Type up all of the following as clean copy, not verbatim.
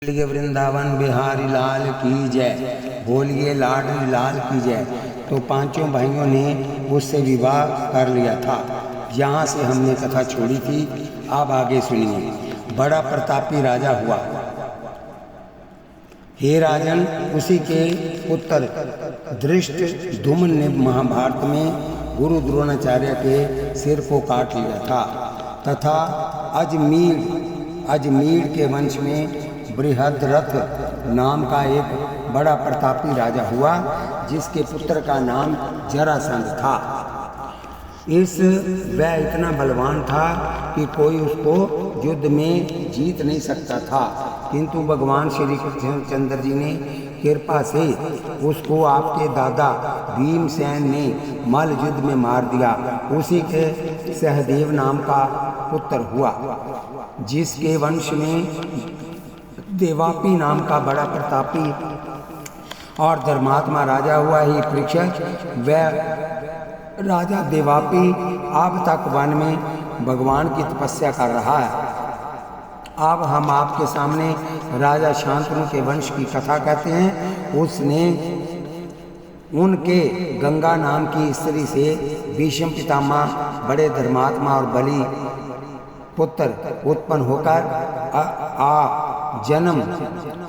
बोलिए वृंदावन बिहारी लाल की जय, बोलिए लाडली लाल की जय। तो पांचों भाइयों ने उससे विवाह कर लिया था। यहाँ से हमने कथा छोड़ी थी, अब आगे सुनिए। बड़ा प्रतापी राजा हुआ। हे राजन, उसी के पुत्र धृष्टद्युम्न ने महाभारत में गुरु द्रोणाचार्य के सिर को काट लिया था तथा अजमीर के वंश में बृहद्रथ नाम का एक बड़ा प्रतापी राजा हुआ, जिसके पुत्र का नाम जरासंध था। वह इतना बलवान था कि कोई उसको युद्ध में जीत नहीं सकता था, किंतु भगवान श्री कृष्णचंद्र जी ने कृपा से उसको आपके दादा भीमसेन ने मल्ल युद्ध में मार दिया। उसी के सहदेव नाम का पुत्र हुआ, जिसके वंश में देवापी नाम का बड़ा प्रतापी और धर्मात्मा राजा हुआ। ही परीक्षक, वह राजा देवापी अब तक वन में भगवान की तपस्या कर रहा है। अब हम आपके सामने राजा शांतनु के वंश की कथा कहते हैं। उसने उनके गंगा नाम की स्त्री से भीष्म पितामह बड़े धर्मात्मा और बलि पुत्र उत्पन्न होकर जन्म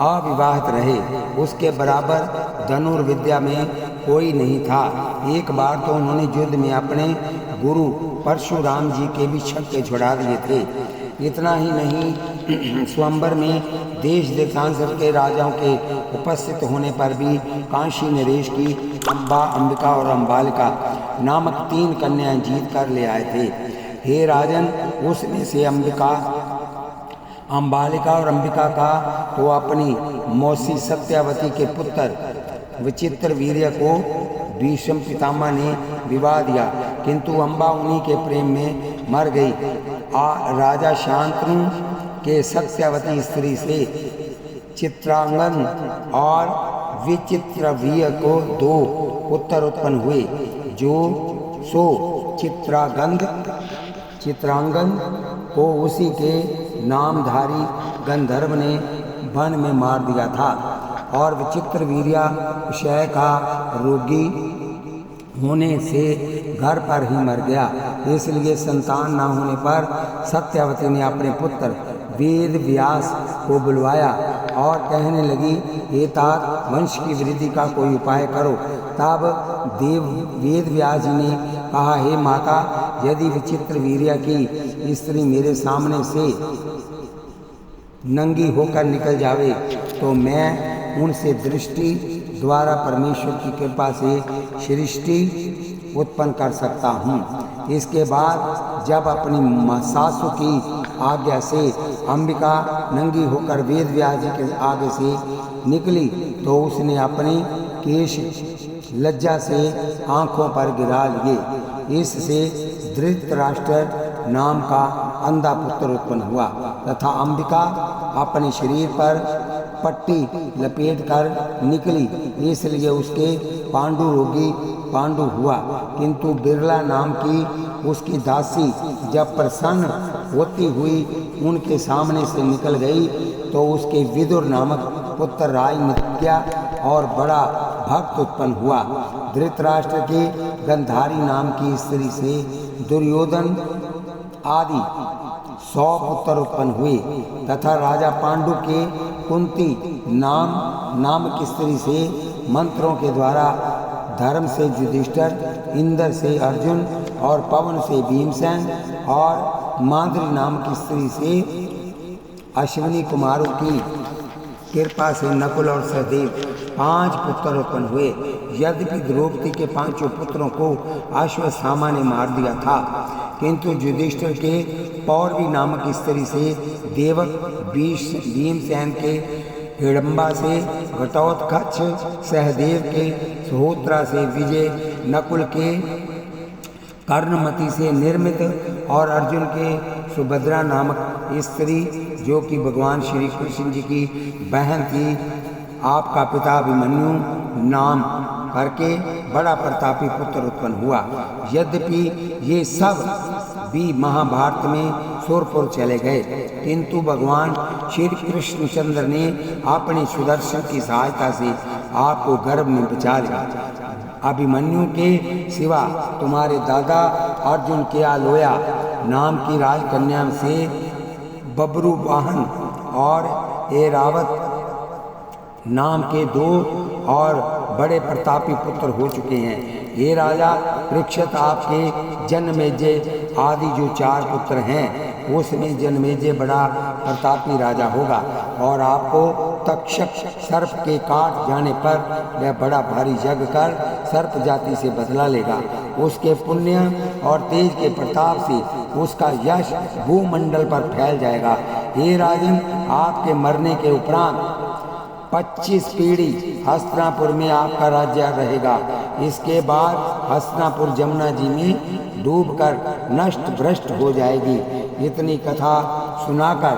अविवाहित रहे। उसके बराबर धनुर्विद्या में कोई नहीं था। एक बार तो उन्होंने युद्ध में अपने गुरु परशुराम जी के भी छक्के छुड़ा दिए थे। इतना ही नहीं, स्वयंवर में देश देशांतर के राजाओं के उपस्थित होने पर भी काशी नरेश की अम्बा, अंबिका और अम्बालिका नामक 3 कन्याएं जीत कर ले आए थे। हे राजन, उसमें से अम्बालिका और अंबिका का तो अपनी मौसी सत्यावती के पुत्र विचित्र वीर्य को भीष्म पितामह ने विवाह दिया, किंतु अम्बा उन्हीं के प्रेम में मर गई। राजा शांतनु के सत्यावती स्त्री से चित्रांगन और विचित्रवीर्य को 2 पुत्र उत्पन्न हुए, चित्रांगन को उसी के नामधारी गंधर्व ने वन में मार दिया था और विचित्र वीर्या क्षय का रोगी होने से घर पर ही मर गया। इसलिए संतान न होने पर सत्यावती ने अपने पुत्र वेद व्यास को बुलवाया और कहने लगी, हे तात, वंश की वृद्धि का कोई उपाय करो। तब वेद व्यास जी ने कहा, हे माता, यदि विचित्र वीर्या की स्त्री मेरे सामने से नंगी होकर निकल जावे तो मैं उनसे दृष्टि द्वारा परमेश्वर की कृपा से सृष्टि उत्पन्न कर सकता हूँ। इसके बाद जब अपनी सासू की आज्ञा से अंबिका नंगी होकर वेद व्यास जी के आगे से निकली तो उसने अपने केश लज्जा से आंखों पर गिरा लिए। इससे धृतराष्ट्र नाम का अंधा पुत्र उत्पन्न हुआ तथा अंबिका अपने शरीर पर पट्टी लपेट कर निकली, इसलिए उसके पांडु रोगी पांडु हुआ। किंतु बिरला नाम की उसकी दासी जब प्रसन्न होती हुई उनके सामने से निकल गई तो उसके विदुर नामक पुत्र राजनित्या और बड़ा भक्त उत्पन्न हुआ। धृतराष्ट्र के गंधारी नाम की स्त्री से दुर्योधन आदि 100 पुत्र उत्पन्न हुए तथा राजा पांडु के कुंती नाम की स्त्री से मंत्रों के द्वारा धर्म से युधिष्ठिर, इंद्र से अर्जुन और पवन से भीमसेन और माद्री नाम की स्त्री से अश्विनी कुमारों की कृपा से नकुल और सहदेव 5 पुत्र उत्पन्न हुए। यद्यपि द्रौपदी के 5 पुत्रों को अश्वत्थामा ने मार दिया था, किंतु युधिष्ठिर के पौरवी नामक स्त्री से देवक भीमसेन के हिडम्बा से घटोत्कच, सहदेव के सहोत्रा से विजय, नकुल के कर्णमति से निर्मित और अर्जुन के सुभद्रा नामक स्त्री जो कि भगवान श्री कृष्ण जी की बहन थी, आपका पिता अभिमन्यु नाम करके बड़ा प्रतापी पुत्र उत्पन्न हुआ। यद्यपि ये सब भी महाभारत में सुरपुर चले गए। किंतु भगवान श्री कृष्णचंद्र ने अपनी सुदर्शन की सहायता से आपको गर्भ में बचा लिया। अभिमन्यु के सिवा तुम्हारे दादा अर्जुन के आलोया नाम की राजकन्या से बब्रू वाहन और एरावत नाम के 2 और बड़े प्रतापी पुत्र हो चुके हैं। ये राजा परीक्षित, आपके जन्मेजय आदि जो 4 पुत्र हैं उसमें जन्मेजय बड़ा प्रतापी राजा होगा और आपको तक्षक सर्प के काट जाने पर वह बड़ा भारी यज्ञ कर सर्प जाति से बदला लेगा। उसके पुण्य और तेज के प्रताप से उसका यश भूमंडल पर फैल जाएगा। हे राजन, आपके मरने के उपरांत 25 पीढ़ी हस्तिनापुर में आपका राज्य रहेगा। इसके बाद हस्तिनापुर जमुना जी में डूबकर नष्ट भ्रष्ट हो जाएगी। इतनी कथा सुनाकर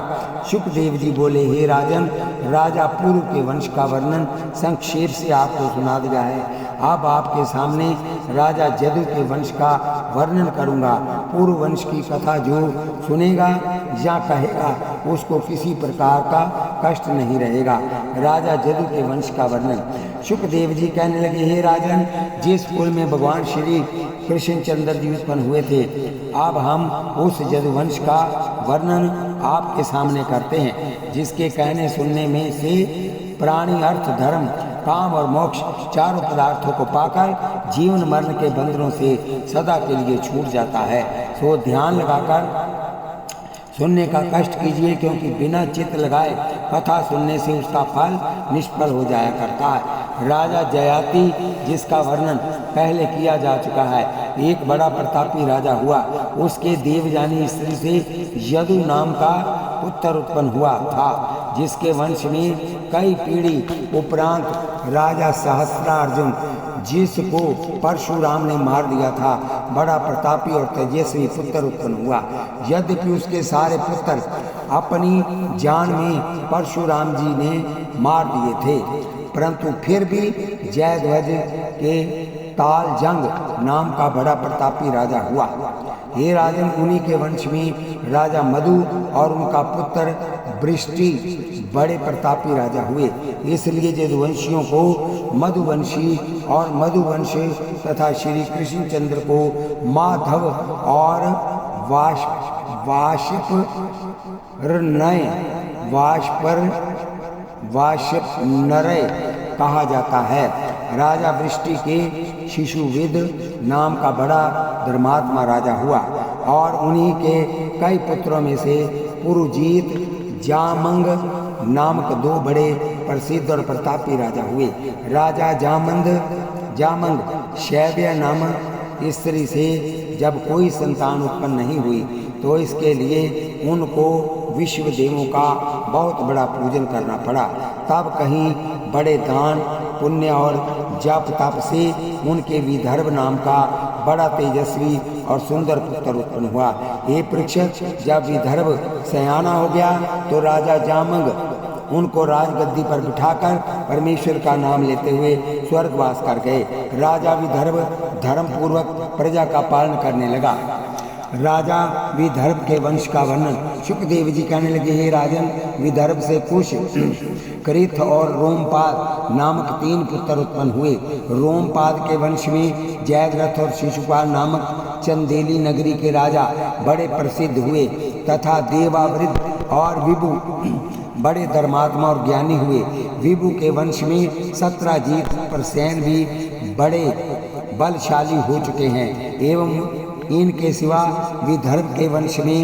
शुकदेव जी बोले, हे राजन, राजा पूर्व के वंश का वर्णन संक्षेप से आपको सुना दिया है। अब आपके सामने राजा जदु के वंश का वर्णन करूंगा। पूर्व वंश की कथा जो सुनेगा या कहेगा उसको किसी प्रकार का कष्ट नहीं रहेगा। राजा जदु के वंश का वर्णन। शुकदेव जी कहने लगे, हे राजन, जिस कुल में भगवान श्री कृष्णचंद्र जी उत्पन्न हुए थे, अब हम उस जदुवंश का वर्णन आपके सामने करते हैं, जिसके कहने सुनने में से प्राणी अर्थ धर्म काम और मोक्ष चारों पदार्थों को पाकर जीवन मरण के बंधनों से सदा के लिए छूट जाता है। सो ध्यान लगाकर सुनने का कष्ट कीजिए, क्योंकि बिना चित्त लगाए कथा सुनने से उसका फल निष्फल हो जाया करता है। राजा जयाति, जिसका वर्णन पहले किया जा चुका है, एक बड़ा प्रतापी राजा हुआ। उसके देवजानी स्त्री से यदु नाम का पुत्र उत्पन्न हुआ था, जिसके वंश में कई पीढ़ी उपरांत राजा सहस्त्रार्जुन, जिसको परशुराम ने मार दिया था, बड़ा प्रतापी और तेजस्वी पुत्र उत्पन्न हुआ। यद्यपि उसके सारे पुत्र अपनी जान में परशुराम जी ने मार दिए थे, परंतु फिर भी जयध्वज के तालजंग नाम का बड़ा प्रतापी राजा हुआ। हे राजन, उन्हीं के वंश में राजा मधु और उनका पुत्र वृष्टि बड़े प्रतापी राजा हुए। इसलिए जदुवंशियों को मधुवंशी और मधुवंश तथा श्री कृष्णचंद्र को माधव और वाष्पनरय कहा जाता है। राजा वृष्टि के शिशुविद नाम का बड़ा धर्मात्मा राजा हुआ और उन्हीं के कई पुत्रों में से पुरुजीत, जामंग नामक 2 बड़े प्रसिद्ध और प्रतापी राजा हुए। राजा जामंग शैव्य नामक स्त्री से जब कोई संतान उत्पन्न नहीं हुई, तो इसके लिए उनको विश्व देवों का बहुत बड़ा पूजन करना पड़ा। तब कहीं बड़े दान पुण्य और जप तप से उनके विदर्भ नाम का बड़ा तेजस्वी और सुंदर पुत्र उत्पन्न हुआ। ये परीक्षित, जब विदर्भ सयाना हो गया तो राजा जामंग उनको राजगद्दी पर बिठाकर परमेश्वर का नाम लेते हुए स्वर्गवास कर गए। राजा विदर्भ धर्म पूर्वक प्रजा का पालन करने लगा। राजा विदर्भ के वंश का वर्णन। शुकदेव जी कहने लगे, हे राजन, विदर्भ से कुश, कृथ और रोमपाद नामक 3 पुत्र उत्पन्न हुए। रोमपाद के वंश में जयद्रथ और शिशुपाल नामक चंदेली नगरी के राजा बड़े प्रसिद्ध हुए तथा देवावृद्ध और विभु बड़े धर्मात्मा और ज्ञानी हुए। विभु के वंश में सत्राजीत प्रसेन भी बड़े बलशाली हो चुके हैं। एवं इनके सिवा विदर्भ के वंश में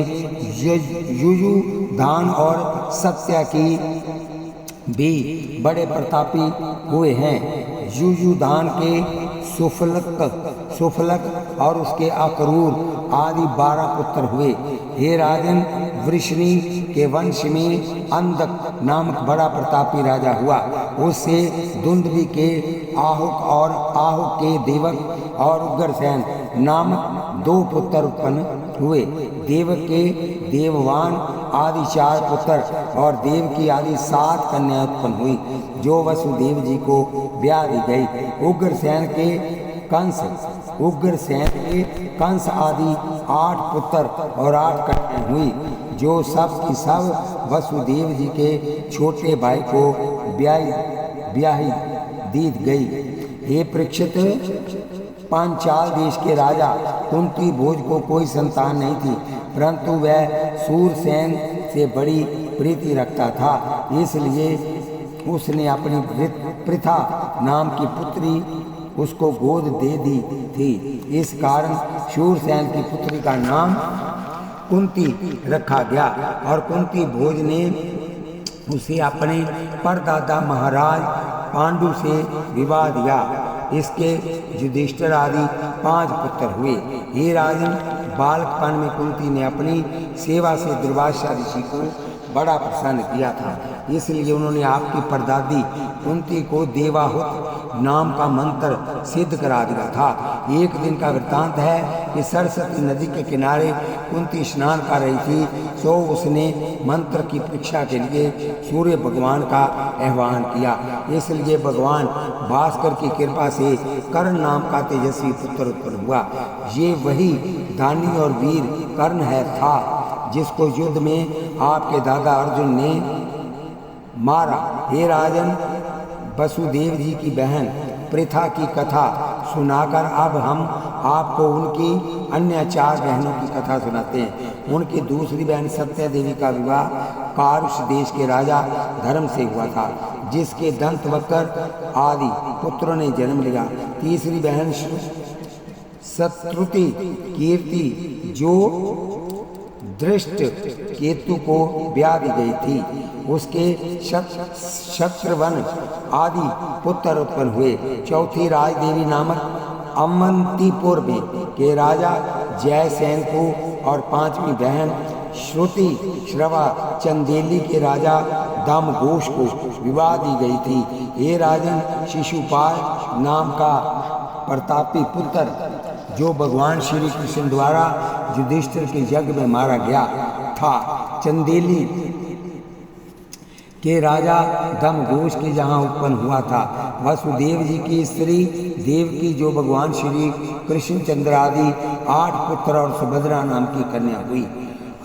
युयुधान और सत्यकी भी बड़े प्रतापी हुए हैं। युयुधान के सुफलक और उसके अक्रूर आदि 12 पुत्र हुए। हे राजन, वृष्णि के वंश में अंधक नामक बड़ा प्रतापी राजा हुआ। उससे दुंदुभि के आहुक और आहुक के देवक और उग्रसेन नामक 2 पुत्र उत्पन्न हुए। देवक के देववान आदि 4 पुत्र और देवकी आदि 7 कन्या उत्पन्न हुई, जो वसुदेव जी को ब्याह दी गई। उग्रसेन के कंस आदि 8 पुत्र और 8 कन्या हुई। जो सब की सब वसुदेव जी के छोटे भाई को ब्याही दी गई। हे परीक्षित, पांचाल देश के राजा कुंती भोज को कोई संतान नहीं थी, परंतु वह सूरसेन से बड़ी प्रीति रखता था, इसलिए उसने अपनी पृथा नाम की पुत्री उसको गोद दे दी थी। इस कारण शूरसेन की पुत्री का नाम कुंती रखा गया और कुंती भोज ने उसे अपने परदादा महाराज पांडु से विवाह दिया। इसके युधिष्ठिर आदि 5 पुत्र हुए। हे राजन, बालकपन में कुंती ने अपनी सेवा से दुर्वासा ऋषि को बड़ा प्रसन्न किया था, इसलिए उन्होंने आपकी परदादी कुंती को देवाहुत नाम का मंत्र सिद्ध करा दिया था। एक दिन का वृत्तांत है कि सरस्वती नदी के किनारे कुंती स्नान कर रही थी, तो उसने मंत्र की परीक्षा के लिए सूर्य भगवान का आह्वान किया। इसलिए भगवान भास्कर की कृपा से कर्ण नाम का तेजस्वी पुत्र उत्पन्न हुआ। ये वही दानी और वीर कर्ण है था जिसको युद्ध में आपके दादा अर्जुन ने मारा। हे राजन, वसुदेव जी की बहन पृथा की कथा सुनाकर अब हम आपको उनकी अन्य 4 बहनों की कथा सुनाते हैं। उनकी दूसरी बहन सत्या देवी का विवाह कारुष देश के राजा धर्म से हुआ था, जिसके दंतवक्र आदि पुत्रों ने जन्म लिया। तीसरी बहन शत्रुति कीर्ति जो दृष्ट केतु को ब्याह दी गई थी, उसके शत्रवन आदि पुत्र उत्पन्न हुए। चौथी राजदेवी नामक अवंतीपुर में के राजा जयसेन को और 5वीं बहन श्रुति श्रवा चंदेली के राजा दामघोष को विवाह दी गई थी। हे राजन, शिशुपाल नाम का प्रतापी पुत्र जो भगवान श्री कृष्ण द्वारा युधिष्ठिर के यज्ञ में मारा गया था, चंदेली के राजा दमघोष के जहाँ उत्पन्न हुआ था। वसुदेव जी की स्त्री देवकी जो भगवान श्री कृष्णचंद्र आदि 8 पुत्र और सुभद्रा नाम की कन्या हुई।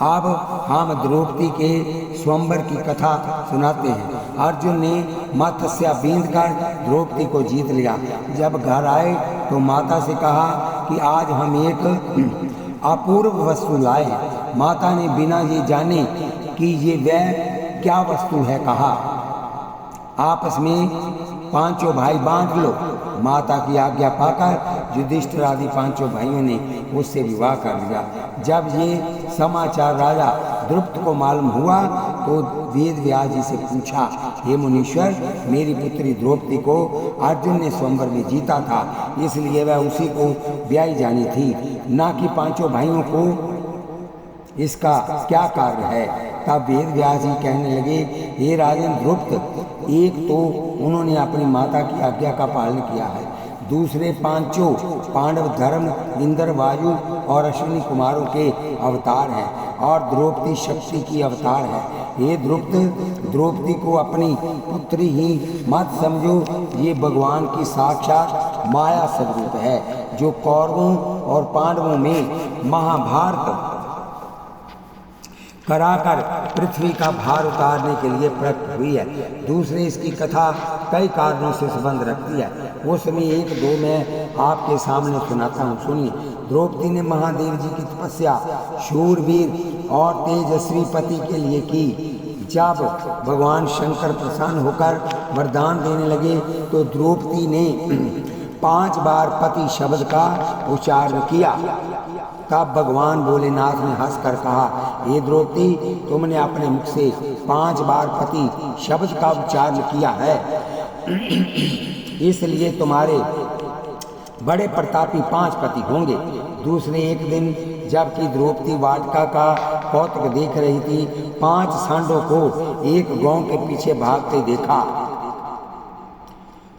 अब हम द्रौपदी के स्वयंवर की कथा सुनाते हैं। अर्जुन ने मत्स्य बींद कर द्रौपदी को जीत लिया। जब घर आए तो माता से कहा कि आज हम एक अपूर्व वस्तु लाए हैं। माता ने बिना ये जाने कि ये वह क्या वस्तु है कहा, आपस में 5 भाई बांट लो। माता की आज्ञा पाकर युधिष्ठिर आदि 5 भाइयों ने उससे विवाह कर लिया। जब ये समाचार राजा द्रुपद को मालूम हुआ तो वेद व्यास जी से पूछा, हे मुनीश्वर, मेरी पुत्री द्रौपदी को अर्जुन ने स्वयंवर में जीता था, इसलिए वह उसी को ब्याही जानी थी, ना कि 5 भाइयों को। इसका क्या कार्य है? तब वेद व्यास जी कहने लगे, हे राजन द्रुपद, एक तो उन्होंने अपनी माता की आज्ञा का पालन किया है, दूसरे 5 पांडव धर्म, इंद्र, वायु और अश्विनी कुमारों के अवतार हैं और द्रौपदी शक्ति की अवतार है। हे द्रुपद, द्रौपदी को अपनी पुत्री ही मत समझो, ये भगवान की साक्षात माया स्वरूप है, जो कौरवों और पांडवों में महाभारत कराकर पृथ्वी का भार उतारने के लिए प्रकट हुई है। दूसरे, इसकी कथा कई कारणों से संबंध रखती है, वो समय 1-2 मैं आपके सामने सुनाता हूँ, सुनिए। द्रौपदी ने महादेव जी की तपस्या शूरवीर और तेजस्वी पति के लिए की। जब भगवान शंकर प्रसन्न होकर वरदान देने लगे तो द्रौपदी ने 5 बार पति शब्द का उच्चारण किया। तब भगवान भोलेनाथ ने हंसकर कहा, हे द्रौपदी, तुमने अपने मुख से 5 बार पति शब्द का उच्चारण किया है, इसलिए तुम्हारे बड़े प्रतापी 5 पति होंगे। दूसरे एक दिन जबकि द्रौपदी वाटिका का कौतुक देख रही थी, 5 सांडों को एक गांव के पीछे भागते देखा।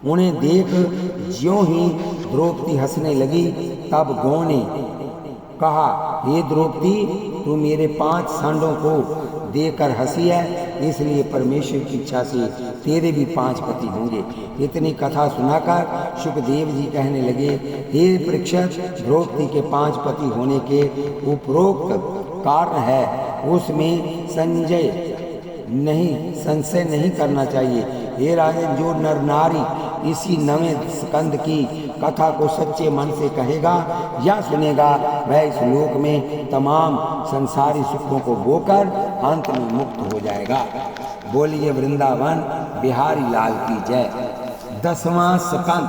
उन्हें देख ज्यों ही द्रौपदी हंसने लगी, तब गौ ने कहा, हे द्रौपदी, तू मेरे 5 सांडों को देकर हंसी है, इसलिए परमेश्वर की इच्छा से तेरे भी 5 पति होंगे। इतनी कथा सुनाकर सुखदेव जी कहने लगे, हे परीक्षित, द्रौपदी के 5 पति होने के उपरोक्त कारण है उसमें संशय नहीं करना चाहिए। हे राजन, जो नर नारी इसी 9वें स्कंद की कथा को सच्चे मन से कहेगा या सुनेगा, वह इस लोक में तमाम संसारी सुखों को भोकर अंत में मुक्त हो जाएगा। बोलिए वृंदावन बिहारी लाल की जय। 10वां स्कंद,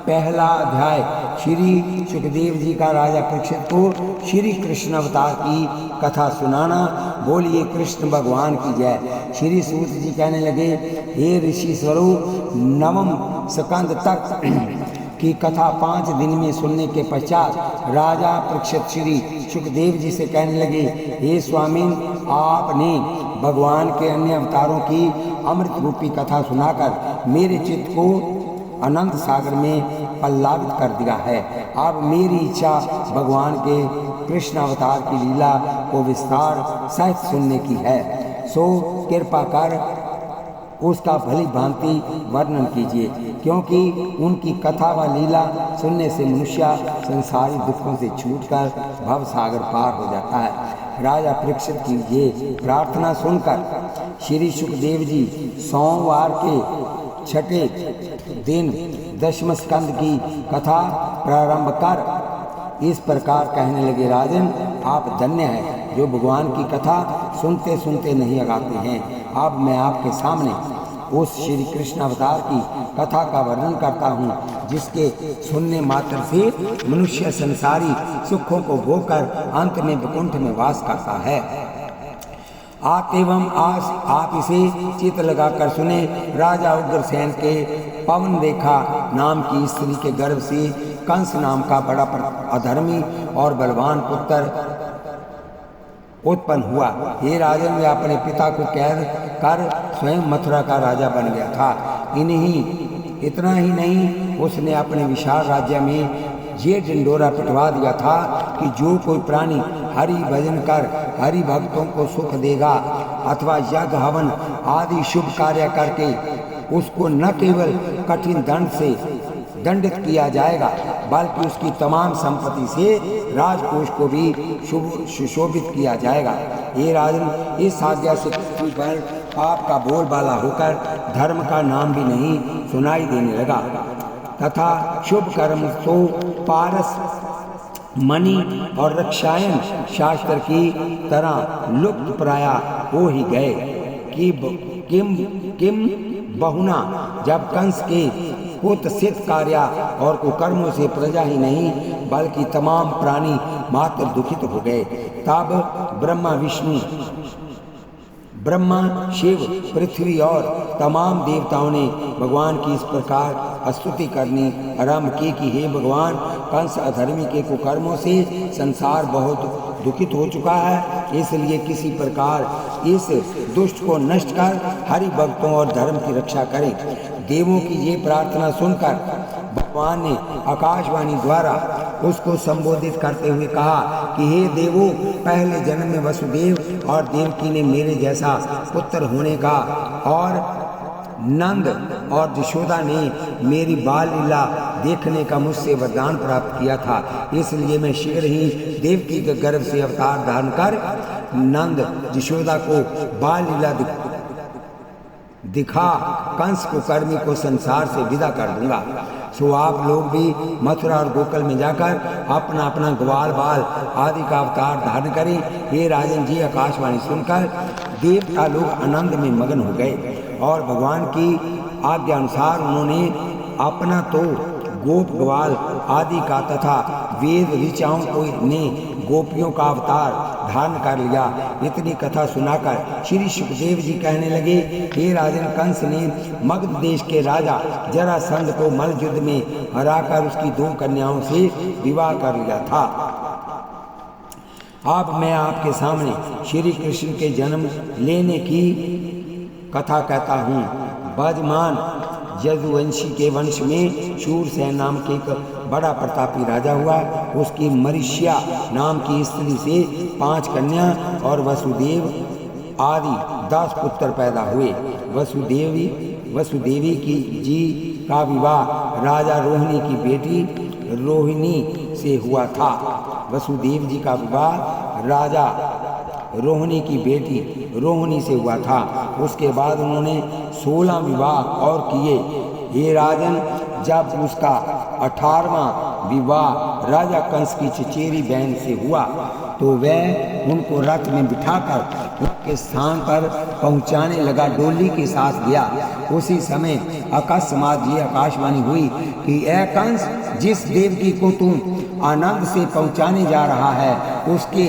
पहला अध्याय। श्री सुखदेव जी का राजा परीक्षित को श्री कृष्ण अवतार की कथा सुनाना। बोलिए कृष्ण भगवान की जय। श्री सूत जी कहने लगे, हे ऋषि स्वरूप, 9वें स्कंद तक की कथा 5 दिन में सुनने के पश्चात राजा परीक्षित श्री सुखदेव जी से कहने लगे, हे स्वामी, आपने भगवान के अन्य अवतारों की अमृत रूपी कथा सुनाकर मेरे चित्त को अनंत सागर में पल्लावित कर दिया है। अब मेरी इच्छा भगवान के कृष्ण अवतार की लीला को विस्तार सहित सुनने की है। सो कृपा कर उसका भली भांति वर्णन कीजिए, क्योंकि उनकी कथा व लीला सुनने से मनुष्य संसारी दुखों से छूटकर भव सागर पार हो जाता है। राजा परीक्षित की ये प्रार्थना सुनकर श्री सुखदेव जी सोमवार के 6ठे दिन 10वें स्कंद की कथा प्रारंभ कर इस प्रकार कहने लगे, राजन, आप धन्य हैं जो भगवान की कथा सुनते सुनते नहीं अगाते हैं। अब मैं आपके सामने उस श्री कृष्ण अवतार की कथा का वर्णन करता हूँ, जिसके सुनने मात्र से मनुष्य संसारी सुखों को भोगकर अंत में वैकुंठ में वास करता है। एवं आज आप इसे चित्त लगाकर सुने। राजा उग्रसेन के पवन रेखा नाम की स्त्री के गर्भ से कंस नाम का बड़ा अधर्मी और बलवान पुत्र उत्पन्न हुआ। हे राजन, वह अपने पिता को कैद कर स्वयं मथुरा का राजा बन गया था। इतना ही नहीं, उसने अपने विशाल राज्य में ये ढिंढोरा पिटवा दिया था कि जो कोई प्राणी हरि भजन कर हरि भक्तों को सुख देगा अथवा यज्ञ हवन आदि शुभ कार्य करके उसको न केवल कठिन दंड से दंडित किया जाएगा, बल्कि उसकी तमाम संपत्ति से राजकोष को भी सुशोभित किया जाएगा। ये राजन, इस आज्ञा से पृथ्वी पर आपका बोलबाला होकर धर्म का नाम भी नहीं सुनाई देने लगा तथा शुभ कर्म तो पारस मणि और रक्षायन शास्त्र की तरह लुप्त प्राय हो ही गए कि किम बहुना, जब कंस के कुत्सित कार्य और कुकर्मों से प्रजा ही नहीं बल्कि तमाम प्राणी मात्र दुखित हो गए, तब ब्रह्मा शिव पृथ्वी और तमाम देवताओं ने भगवान की इस प्रकार स्तुति करनी आरंभ की कि हे भगवान, कंस अधर्मी के कुकर्मों से संसार बहुत दुखित हो चुका है, इसलिए किसी प्रकार इस दुष्ट को नष्ट कर हरि भक्तों और धर्म की रक्षा करें। देवों की ये प्रार्थना सुनकर भगवान ने आकाशवाणी द्वारा उसको संबोधित करते हुए कहा कि हे देवों, पहले जन्म में वसुदेव और देवकी ने मेरे जैसा पुत्र होने का और नंद और यशोदा ने मेरी बाल लीला देखने का मुझसे वरदान प्राप्त किया था, इसलिए मैं शीघ्र ही देवकी के गर्भ से अवतार धारण कर नंद यशोदा को बाल लीला दिखा कंस को कर्मी को संसार से विदा कर दूंगा। सो आप लोग भी मथुरा और गोकुल में जाकर अपना अपना ग्वाल बाल आदि का अवतार धारण करें। ये राजन जी, आकाशवाणी सुनकर देवता लोग आनंद में मगन हो गए और भगवान की आज्ञा अनुसार उन्होंने अपना तो गोप ग्वाल आदि का तथा वेद ऋचाओं को ने गोपियों का अवतार धारण कर लिया। इतनी कथा सुनाकर श्री सुखदेव जी कहने लगे, हे राजन, कंस ने मगध देश के राजा जरासंध को मल्ल युद्ध में हराकर उसकी 2 कन्याओं से विवाह कर लिया था। अब मैं आपके सामने श्री कृष्ण के जन्म लेने की कथा कहता हूँ। बजमान यदुवंशी के वंश में शूरसेन नाम के एक बड़ा प्रतापी राजा हुआ। उसकी मरीष्या नाम की स्त्री से 5 कन्या और वसुदेव आदि 10 पुत्र पैदा हुए। वसुदेवी की जी का विवाह राजा रोहिणी की बेटी रोहिणी से हुआ था। वसुदेव जी का विवाह राजा रोहिणी की बेटी रोहिणी से हुआ था। उसके बाद उन्होंने 16 विवाह और किए। हे राजन, जब उसका 18वां विवाह राजा कंस की चचेरी बहन से हुआ तो वह उनको रथ में बिठाकर उनके स्थान पर पहुंचाने लगा, डोली के साथ गया। उसी समय अकस्मात ये आकाशवाणी हुई कि ए कंस, जिस देवकी को तुम आनंद से पहुंचाने जा रहा है उसके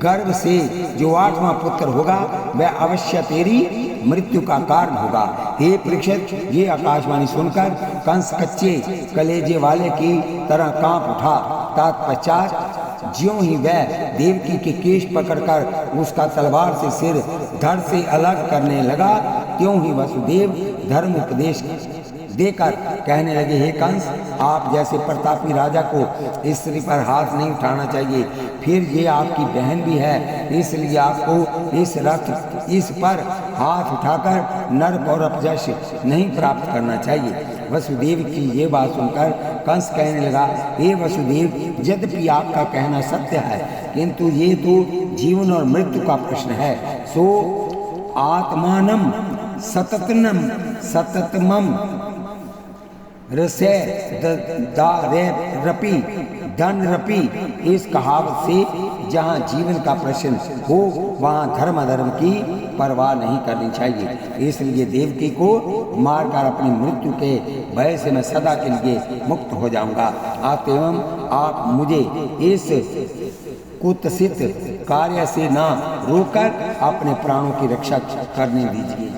गर्भ से जो 8वां पुत्र होगा वह अवश्य तेरी मृत्यु का कारण होगा। हे परीक्षित, ये आकाशवाणी सुनकर कंस कच्चे कलेजे वाले की तरह कांप उठा। तत्पश्चात ज्यों ही वह देवकी के केश पकड़कर उसका तलवार से सिर धड़ से अलग करने लगा, त्यों ही वसुदेव धर्म उपदेश देकर कहने लगे, हे कंस, आप जैसे प्रतापी राजा को स्त्री पर हाथ नहीं उठाना चाहिए। फिर ये आपकी बहन भी है, इसलिए आपको इस पर हाथ उठाकर नर्क और अपयश नहीं प्राप्त करना चाहिए। वसुदेव की ये बात सुनकर कंस कहने लगा, हे वसुदेव, यद्यपि आपका कहना सत्य है, किंतु ये तो जीवन और मृत्यु का प्रश्न है। सो आत्मानम सततमम रसे रपी धन रपी, इस कहावत से जहाँ जीवन का प्रश्न हो वहाँ धर्म अधर्म की परवाह नहीं करनी चाहिए। इसलिए देवकी को मारकर अपनी मृत्यु के भय से मैं सदा के लिए मुक्त हो जाऊंगा। अतएव आप मुझे इस कुत्सित कार्य से ना रोककर अपने प्राणों की रक्षा करने दीजिए।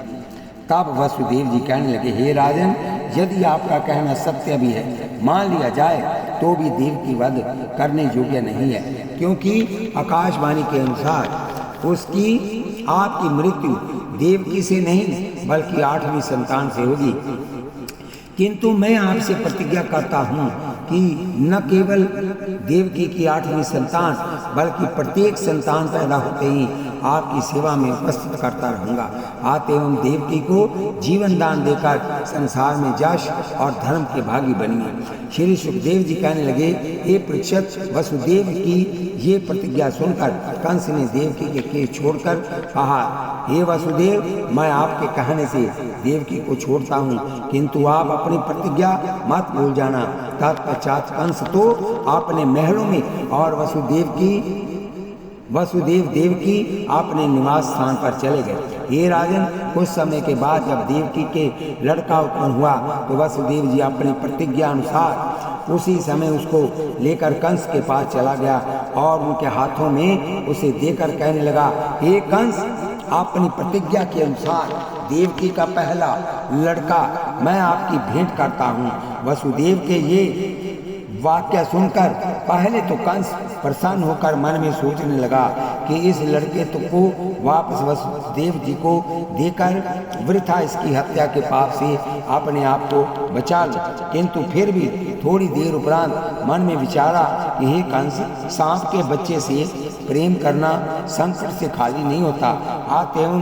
तब वसुदेव जी कहने लगे, हे राजन, यदि आपका कहना सत्य भी है, मान लिया जाए तो भी देवकी वध करने योग्य नहीं है, क्योंकि आकाशवाणी के अनुसार उसकी आपकी मृत्यु देवकी से नहीं बल्कि 8वीं संतान से होगी। किंतु मैं आपसे प्रतिज्ञा करता हूँ कि न केवल देवकी की 8वीं संतान बल्कि प्रत्येक संतान पैदा होते ही आपकी सेवा में उपस्थित करता रहूँगा। अतएव देवकी को जीवन दान देकर संसार में यश और धर्म के भागी बनिए। श्री सुखदेव जी कहने लगे, हे परीक्षित, वसुदेव की ये प्रतिज्ञा सुनकर कंस ने देवकी के केस छोड़कर कहा, हे वसुदेव, मैं आपके कहने से देवकी को छोड़ता हूँ, किंतु आप अपनी प्रतिज्ञा मत भूल जाना। तत्पश्चात कंस तो अपने महलों में और वसुदेव देवकी अपने निवास स्थान पर चले गए। हे राजन, कुछ समय के बाद जब देवकी के लड़का उत्पन्न हुआ तो वसुदेव जी अपनी प्रतिज्ञा अनुसार उसी समय उसको लेकर कंस के पास चला गया और उनके हाथों में उसे देकर कहने लगा, हे कंस, अपनी प्रतिज्ञा के अनुसार देवकी का पहला लड़का मैं आपकी भेंट करता हूँ। वसुदेव के ये वाक्य सुनकर पहले तो कंस प्रसन्न होकर मन में सोचने लगा कि इस लड़के को वापस वसुदेव जी को देकर वृथा इसकी हत्या के पाप से अपने आप को बचा लो। किंतु फिर भी थोड़ी देर उपरांत मन में विचारा कि हे कंस, सांप के बच्चे से प्रेम करना संकट से खाली नहीं होता। अतएव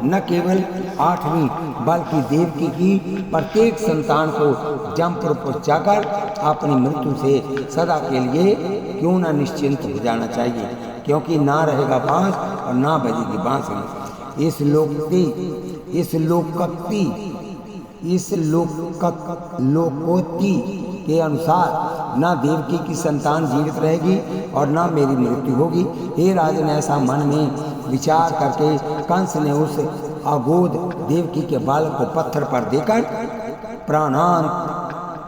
न केवल 8वीं बल्कि देवकी की प्रत्येक संतान को जमपुर पहुंचाकर अपनी मृत्यु से सदा के लिए क्यों न निश्चिंत हो जाना चाहिए, क्योंकि ना रहेगा बांस और ना बजेगी बांसुरी। इस लोकोक्ति के अनुसार ना देवकी की संतान जीवित रहेगी और ना मेरी मृत्यु होगी। हे राजन, ऐसा मन में विचार करके कंस ने उस अगोद देवकी के बालक को पत्थर पर देकर प्राणांत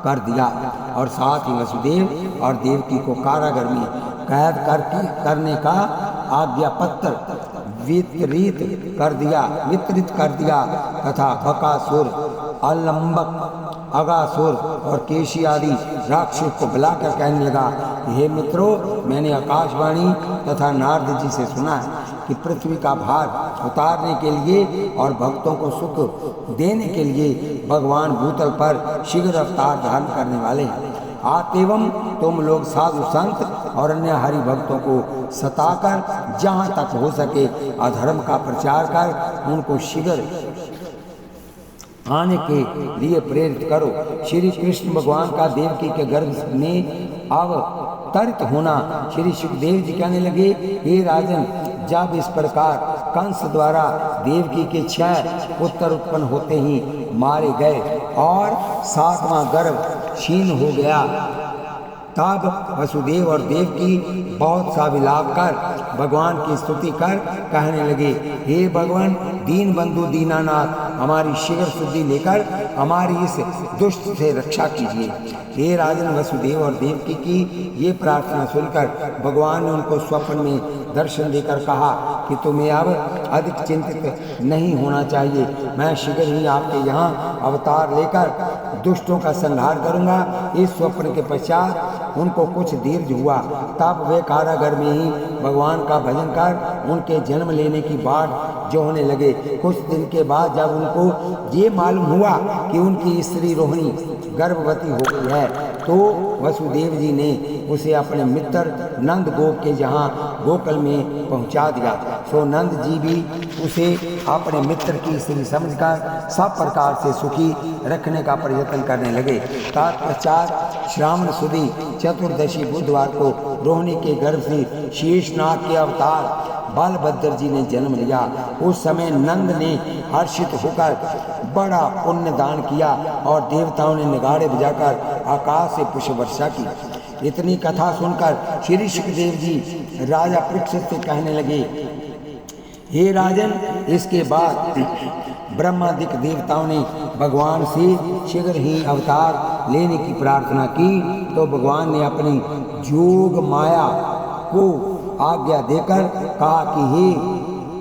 कर दिया और साथ ही वसुदेव और देवकी को कारागार में कैद करने का आज्ञा पत्र वितरित कर दिया तथा बकासुर, अलंबक, अगासुर और केशी आदि राक्षसों को बुलाकर कहने लगा, हे मित्रों, मैंने आकाशवाणी तथा नारद जी से सुना है कि पृथ्वी का भार उतारने के लिए और भक्तों को सुख देने के लिए भगवान भूतल पर शीघ्र अवतार धारण करने वाले हैं। अतएव तुम लोग साधु संत और अन्य हरि भक्तों को सताकर जहाँ तक हो सके अधर्म का प्रचार कर उनको शीघ्र आने के लिए प्रेरित करो। श्री कृष्ण भगवान का देवकी के गर्भ में अवतरित होना। श्री सुखदेव जी कहने लगे, हे राजन, जब इस प्रकार कंस द्वारा देवकी के 6 पुत्र उत्पन्न होते ही मारे गए और 7वां गर्भ क्षीण हो गया, तब वसुदेव और देवकी बहुत सा विलाप कर भगवान की स्तुति कर कहने लगे, हे भगवान दीन बंधु दीनानाथ, हमारी शीघ्र शुद्धि लेकर हमारी इस दुष्ट से रक्षा कीजिए। हे राजन वसुदेव और देवकी की ये प्रार्थना सुनकर भगवान ने उनको स्वप्न में दर्शन देकर कहा कि तुम्हें अब अधिक चिंतित नहीं होना चाहिए। मैं शीघ्र ही आपके यहाँ अवतार लेकर दुष्टों का संहार करूँगा। इस स्वप्न के पश्चात उनको कुछ देर हुआ, तब वे कारागार में ही भगवान का भजन कर उनके जन्म लेने की बाट जो होने लगे। कुछ दिन के बाद जब उनको ये मालूम हुआ कि उनकी स्त्री रोहिणी गर्भवती हो गई है, तो वसुदेव जी ने उसे अपने मित्र नंद गोप के जहाँ गोकुल में पहुँचा दिया। सो नंद जी भी उसे अपने मित्र की स्त्री समझकर सब प्रकार से सुखी रखने का प्रयत्न करने लगे। तत्पश्चात श्रावण सुदी चतुर्दशी बुधवार को रोहिणी के गर्भ से शेषनाग के अवतार बलभद्र जी ने जन्म लिया। उस समय नंद ने हर्षित होकर बड़ा पुण्य दान किया और देवताओं ने नगाड़े बजाकर आकाश से पुष्प वर्षा की। इतनी कथा सुनकर श्री सुखदेव जी राजा परीक्षित से कहने लगे, हे राजन, इसके बाद ब्रह्मादिक देवताओं ने भगवान से शीघ्र ही अवतार लेने की प्रार्थना की, तो भगवान ने अपनी जोग माया को आज्ञा देकर कहा कि हे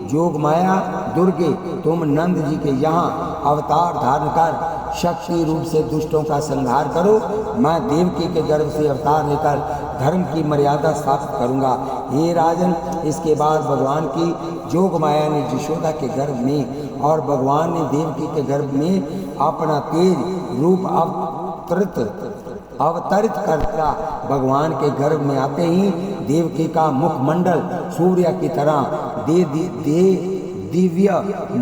जोग माया दुर्गे, तुम नंद जी के यहाँ अवतार धारण कर शक्ति रूप से दुष्टों का संहार करो। मैं देवकी के गर्भ से अवतार लेकर धर्म की मर्यादा स्थापित करूँगा। हे राजन, इसके बाद भगवान की जोग माया ने यशोदा के गर्भ में और भगवान ने देवकी के गर्भ में अपना तेज रूप अवतरित करता। भगवान के गर्भ में आते ही देवकी का मुखमंडल सूर्य की तरह दिव्य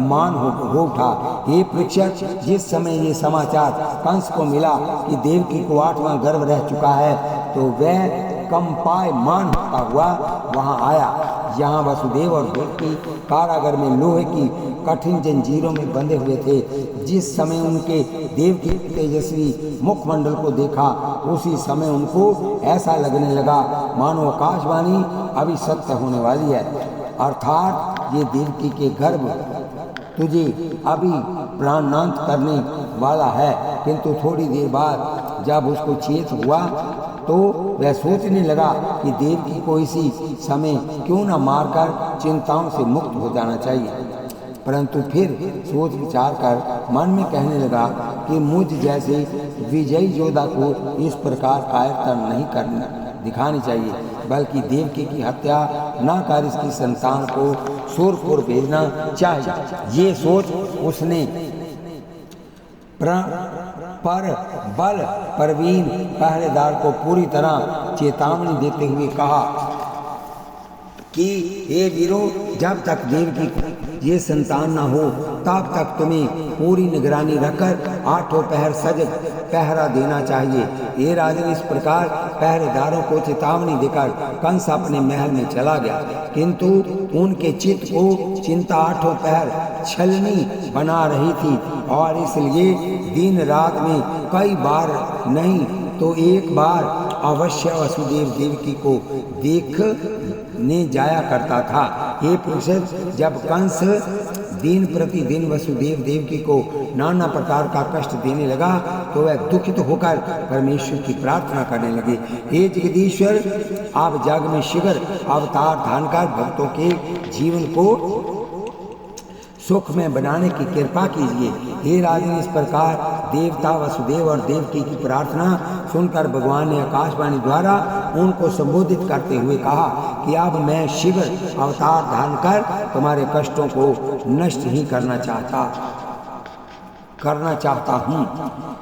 मान हो उठा। हे परीक्षक, जिस समय ये समाचार कंस को मिला कि देवकी को 8वां गर्भ रह चुका है, तो वह कंपायमान होता हुआ वहाँ आया। यहाँ वसुदेव और देवकी कारागार में लोहे की कठिन जंजीरों में बंधे हुए थे। जिस समय उनके देवकी तेजस्वी मुखमंडल को देखा, उसी समय उनको ऐसा लगने लगा मानो आकाशवाणी अभी सत्य होने वाली है, अर्थात ये देवकी के गर्भ तुझे अभी प्राणांत करने वाला है। किंतु थोड़ी देर बाद जब उसको चेत हुआ, तो वह सोचने लगा कि देवकी को इसी समय क्यों न मारकर चिंताओं से मुक्त हो जाना चाहिए। परंतु फिर सोच विचार कर मन में कहने लगा कि मुझ जैसे विजयी योद्धा को इस प्रकार कायरता नहीं करना दिखानी चाहिए, बल्कि देवकी की हत्या न कर इसकी संतान को सूरपुर भेजना चाहिए। ये सोच उसने पर बल प्रवीण पहरेदार को पूरी तरह चेतावनी देते हुए कहा कि हे वीरों, जब तक देवकी को ये संतान न हो, तब तक तुम्हें पूरी निगरानी रखकर 8 पहर सजग पहरा देना चाहिए। ये राजन, इस प्रकार पहरेदारों को चेतावनी देकर कंस अपने महल में चला गया, किंतु उनके चित्त को चिंता 8 पहर छलनी बना रही थी, और इसलिए दिन रात में कई बार नहीं तो एक बार अवश्य वसुदेव देवकी को देखने जाया करता था। हे पुरुष, जब कंस दिन प्रतिदिन वसुदेव देवकी को नाना प्रकार का कष्ट देने लगा, तो वह दुखित होकर परमेश्वर की प्रार्थना करने लगे, हे जगदीश्वर, आप जग में शीघ्र अवतार धारण कर भक्तों के जीवन को सुख में बनाने की कृपा कीजिए। हे राजन, इस प्रकार देवता वसुदेव और देवकी की प्रार्थना सुनकर भगवान ने आकाशवाणी द्वारा उनको संबोधित करते हुए कहा कि अब मैं शीघ्र अवतार धारण कर तुम्हारे कष्टों को नष्ट ही करना चाहता हूँ।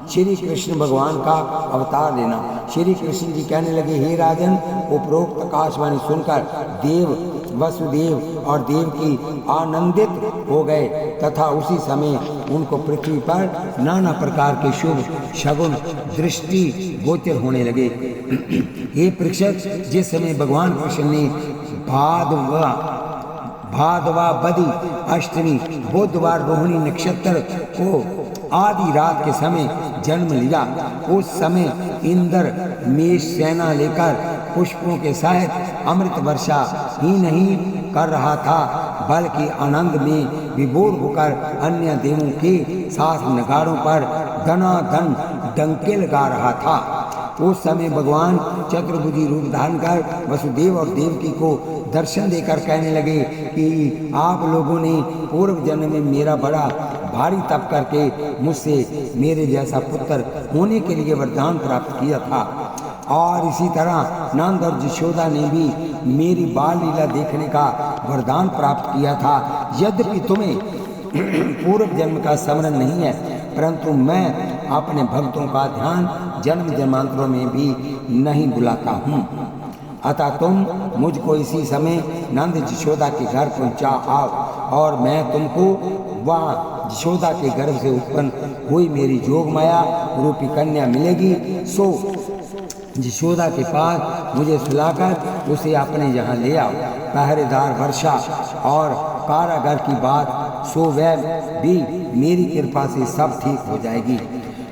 श्री कृष्ण भगवान का अवतार लेना। श्री कृष्ण जी कहने लगे, हे राजन, उपरोक्त आकाशवाणी सुनकर देव वसुदेव और देवकी आनंदित हो गए, तथा उसी समय उनको पृथ्वी पर नाना प्रकार के शुभ शगुन दृष्टि गोचर होने लगे। हे परीक्षक, जिस समय भगवान कृष्ण ने भादवा बदी अष्टमी बुधवार रोहिणी नक्षत्र को आधी रात के समय जन्म लिया। उस समय इंद्र मेष सेना लेकर पुष्पों के सहित अमृत वर्षा ही नहीं कर रहा था, बल्कि आनंद में विभोर होकर अन्य देवों के साथ नगाड़ों पर दनादन डंके लगा रहा था। उस समय भगवान चतुर्भुजी रूप धारण कर वसुदेव और देवकी को दर्शन देकर कहने लगे कि आप लोगों ने पूर्व जन्म में मेरा बड़ा भारी तप करके मुझसे मेरे जैसा पुत्र होने के लिए वरदान प्राप्त किया था, और इसी तरह नंद और यशोदा ने भी मेरी बाल लीला देखने का वरदान प्राप्त किया था। यद्यपि तुम्हें पूर्व जन्म का स्मरण नहीं है, परंतु मैं अपने भक्तों का ध्यान जन्म जन्मांतरों में भी नहीं भुलाता हूँ। अतः तुम मुझको इसी समय नंद यशोदा के घर पहुँचा आओ, और मैं तुमको वहाँ यशोदा के गर्भ से उत्पन्न हुई मेरी जोग माया रूपी कन्या मिलेगी। सो यशोदा के पास मुझे सुलाकर उसे अपने यहाँ ले आओ। पहरेदार वर्षा और कारागर की बात सो वह भी मेरी कृपा से सब ठीक हो जाएगी।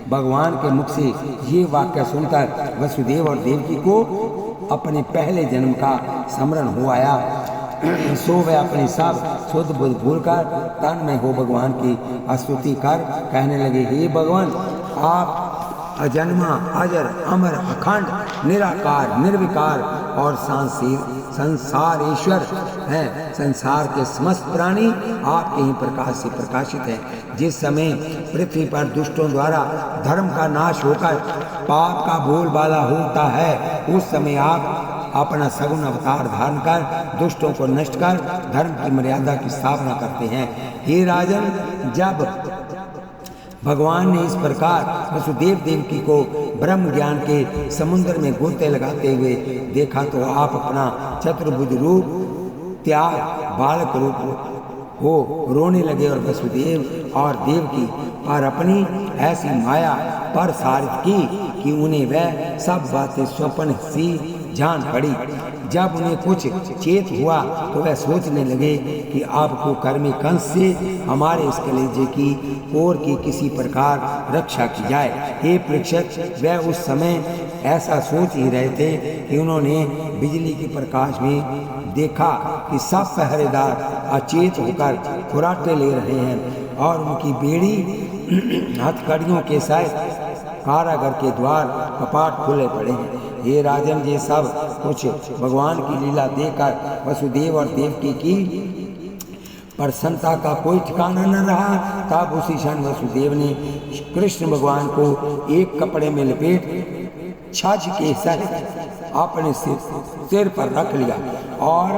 भगवान के मुख से ये वाक्य सुनकर वसुदेव और देवकी को अपने पहले जन्म का स्मरण हो आया। सो वह अपनी सब शुद्ध बुद्ध भूलकर तन में हो भगवान की स्तुति कर कहने लगे, हे भगवान, आप अजन्मा अजर अमर अखंड निराकार निर्विकार और संसारेश्वर हैं। संसार के समस्त प्राणी आपके ही प्रकाश से प्रकाशित है। जिस समय पृथ्वी पर दुष्टों द्वारा धर्म का नाश होकर पाप का बोलबाला होता है, उस समय आप अपना सगुण अवतार धारण कर दुष्टों को नष्ट कर धर्म की मर्यादा की स्थापना करते हैं। हे राजन, जब भगवान ने इस प्रकार वसुदेव देवकी को ब्रह्म ज्ञान के समुद्र में गोते लगाते हुए देखा, तो आप अपना चतुर्भुज रूप त्याग बालक रूप हो रोने लगे और वसुदेव और देवकी पर अपनी ऐसी माया पर सारित की कि उन्हें वह सब बातें स्वप्न सी जान पड़ी। जब उन्हें कुछ चेत हुआ तो वह सोचने लगे कि आपको कर्मी कंस से हमारे इस कलेजे की ओर की किसी प्रकार रक्षा की जाए। हे परीक्षित, वह उस समय ऐसा सोच ही रहे थे कि उन्होंने बिजली के प्रकाश में देखा कि सब पहरेदार अचेत होकर खुराटे ले रहे हैं और उनकी बेड़ी हथकड़ियों के साथ कारागर के द्वार कपाट खुले पड़े हैं। हे राजन, ये सब कुछ भगवान की लीला देखकर वसुदेव और देवकी की प्रसन्नता का कोई ठिकाना न रहा। तब उसी क्षण वसुदेव ने कृष्ण भगवान को एक कपड़े में लपेट छाछ के सहित अपने सिर पर रख लिया और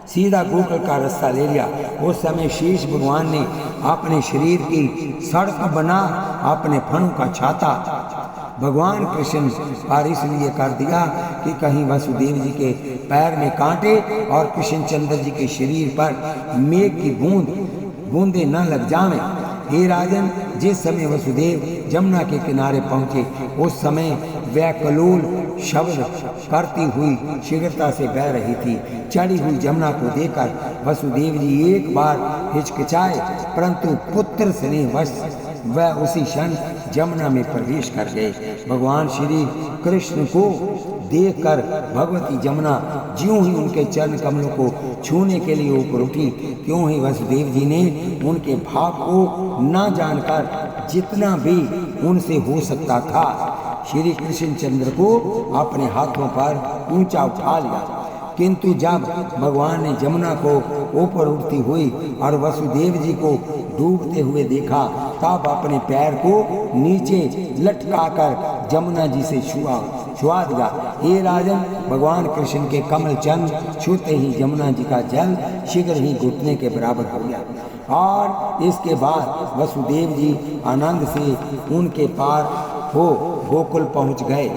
सीधा गोकुल का रास्ता ले लिया। उस समय शेष भगवान ने अपने शरीर की सड़क बना अपने फणों का छाता भगवान कृष्ण पर इसलिए कर दिया कि कहीं वसुदेव जी के पैर में कांटे और कृष्णचंद्र जी के शरीर पर मेघ की बूंदे न लग जावें। हे राजन, जिस समय वसुदेव जमुना के किनारे पहुँचे, उस समय वह कलोल शब्द करती हुई शीघ्रता से बह रही थी। चढ़ी हुई जमुना को देखकर वसुदेव जी एक बार हिचकिचाए, परंतु पुत्र स्नेह वश वह उसी क्षण जमुना में प्रवेश कर गए। भगवान श्री कृष्ण को देखकर भगवती जमुना ज्यों ही उनके चरण कमलों को छूने के लिए ऊपर उठी, त्यों ही वसुदेव जी ने उनके भाव को न जानकर जितना भी उनसे हो सकता था श्री कृष्णचंद्र को अपने हाथों पर ऊंचा उठा लिया। किंतु जब भगवान ने जमुना को ऊपर उठती हुई और वसुदेव जी को डूबते हुए देखा, तब अपने पैर को नीचे लटकाकर जमुना जी से छुआ दिया। हे राजन, भगवान कृष्ण के कमल चंद छूते ही जमुना जी का जल शीघ्र ही घुटने के बराबर हो गया और इसके बाद वसुदेव जी आनंद से उनके पार हो गोकुल पहुंच गए।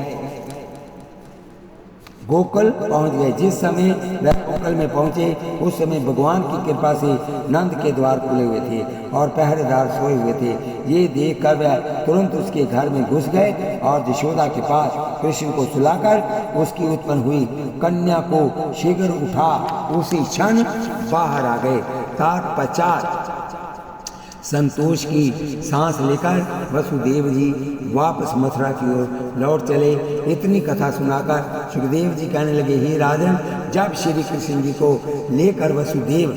गोकुल पहुंच गए। जिस समय वह गोकुल में पहुंचे उस समय भगवान की कृपा से नंद के द्वार खुले हुए थे और पहरेदार सोए हुए थे। ये देखकर वह तुरंत उसके घर में घुस गए और यशोदा के पास कृष्ण को सुलाकर उसकी उत्पन्न हुई कन्या को शीघ्र उठा उसी क्षण बाहर आ गए। तत्पश्चात संतोष की सांस लेकर वसुदेव जी वापस मथुरा की ओर लौट चले। इतनी कथा सुनाकर सुखदेव जी कहने लगे, हे राजन, जब श्री कृष्ण जी को लेकर वसुदेव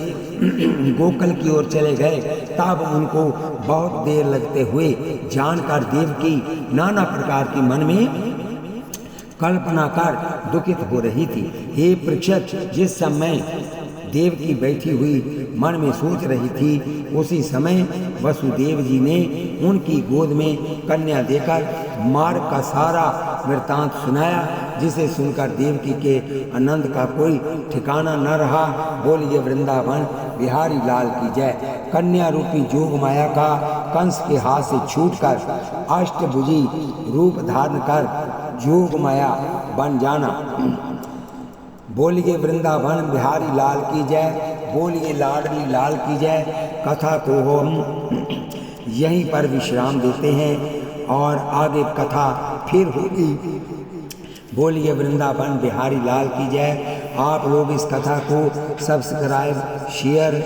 गोकुल की ओर चले गए तब उनको बहुत देर लगते हुए जानकर देवकी नाना प्रकार की मन में कल्पना कर दुखित हो रही थी। हे परीक्षित, जिस समय देवकी बैठी हुई मन में सोच रही थी उसी समय वसुदेव जी ने उनकी गोद में कन्या देकर मार्ग का सारा वृत्तांत सुनाया, जिसे सुनकर देवकी के आनंद का कोई ठिकाना न रहा। बोलिए वृंदावन बिहारी लाल की जय। कन्या रूपी जोग माया का कंस के हाथ से छूटकर अष्टभुजी रूप धारण कर जोग माया बन जाना। बोलिए वृंदावन बिहारी लाल की जय। बोलिए लाडली लाल की जय। कथा को हम यहीं पर विश्राम देते हैं और आगे कथा फिर होगी। बोलिए वृंदावन बिहारी लाल की जय। आप लोग इस कथा को सब्सक्राइब, शेयर